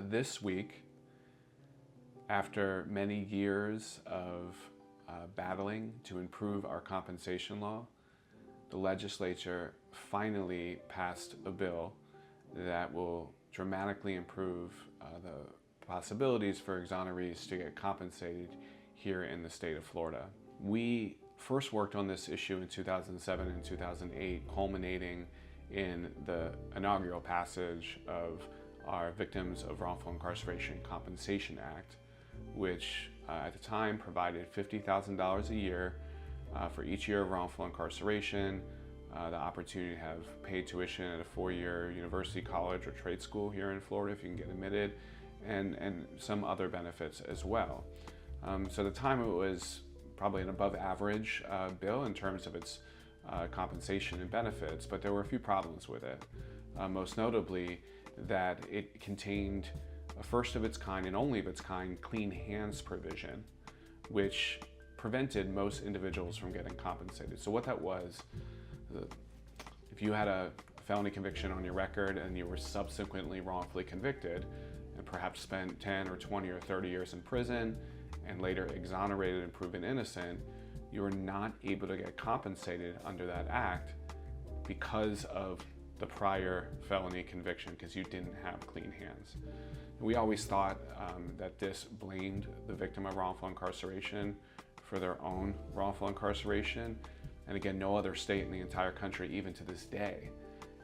This week, after many years of battling to improve our compensation law, the legislature finally passed a bill that will dramatically improve the possibilities for exonerees to get compensated here in the state of Florida. We first worked on this issue in 2007 and 2008, culminating in the inaugural passage of our Victims of Wrongful Incarceration Compensation Act, which at the time provided $50,000 a year for each year of wrongful incarceration, the opportunity to have paid tuition at a four-year university, college, or trade school here in Florida if you can get admitted, and some other benefits as well. So at the time it was probably an above average bill in terms of its compensation and benefits, but there were a few problems with it. Most notably that it contained a first of its kind and only of its kind clean hands provision, which prevented most individuals from getting compensated. So what that was, if you had a felony conviction on your record and you were subsequently wrongfully convicted and perhaps spent 10 or 20 or 30 years in prison and later exonerated and proven innocent, you were not able to get compensated under that act because of the prior felony conviction, because you didn't have clean hands. We always thought that this blamed the victim of wrongful incarceration for their own wrongful incarceration. And again, no other state in the entire country, even to this day,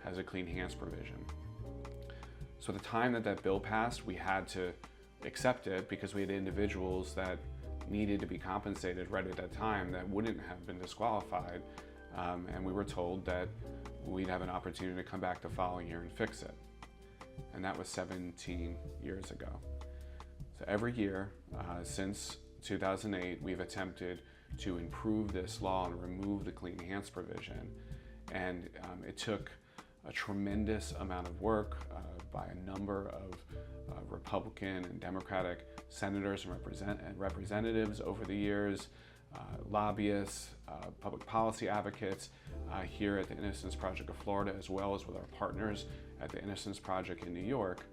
has a clean hands provision. So at the time that that bill passed, we had to accept it because we had individuals that needed to be compensated right at that time that wouldn't have been disqualified. And we were told that we'd have an opportunity to come back the following year and fix it. And that was 17 years ago. So every year since 2008, we've attempted to improve this law and remove the clean hands provision. And it took a tremendous amount of work by a number of Republican and Democratic senators and representatives over the years, lobbyists, public policy advocates here at the Innocence Project of Florida, as well as with our partners at the Innocence Project in New York.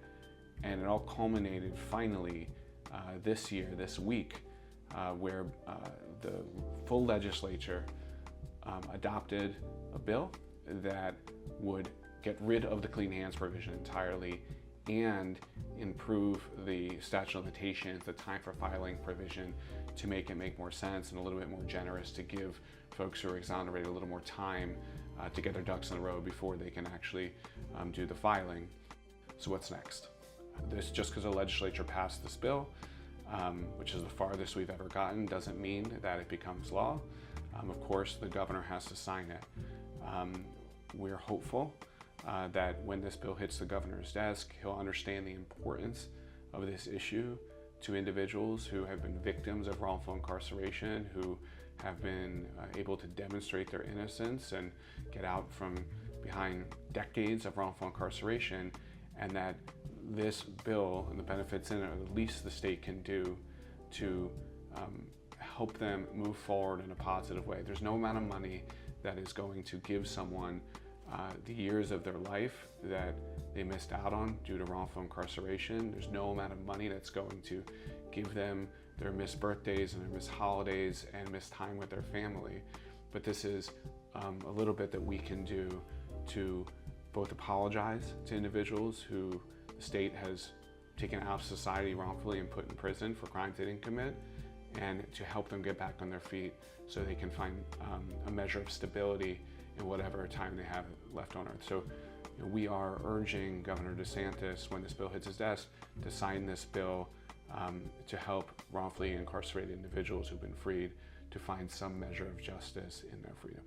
And it all culminated finally this year, this week, where the full legislature adopted a bill that would get rid of the clean hands provision entirely and improve the statute of limitations, the time for filing provision, to make it make more sense and a little bit more generous to give folks who are exonerated a little more time to get their ducks in a row before they can actually do the filing. So what's next? Just because the legislature passed this bill, which is the farthest we've ever gotten, doesn't mean that it becomes law. Of course, the governor has to sign it. We're hopeful that when this bill hits the governor's desk, he'll understand the importance of this issue to individuals who have been victims of wrongful incarceration, who have been able to demonstrate their innocence and get out from behind decades of wrongful incarceration, and that this bill and the benefits in it are the least the state can do to help them move forward in a positive way. There's no amount of money that is going to give someone the years of their life that they missed out on due to wrongful incarceration. There's no amount of money that's going to give them their missed birthdays and their missed holidays and missed time with their family. But this is a little bit that we can do to both apologize to individuals who the state has taken out of society wrongfully and put in prison for crimes they didn't commit, and to help them get back on their feet so they can find a measure of stability in whatever time they have left on earth. So we are urging Governor DeSantis, when this bill hits his desk, to sign this bill to help wrongfully incarcerated individuals who've been freed to find some measure of justice in their freedom.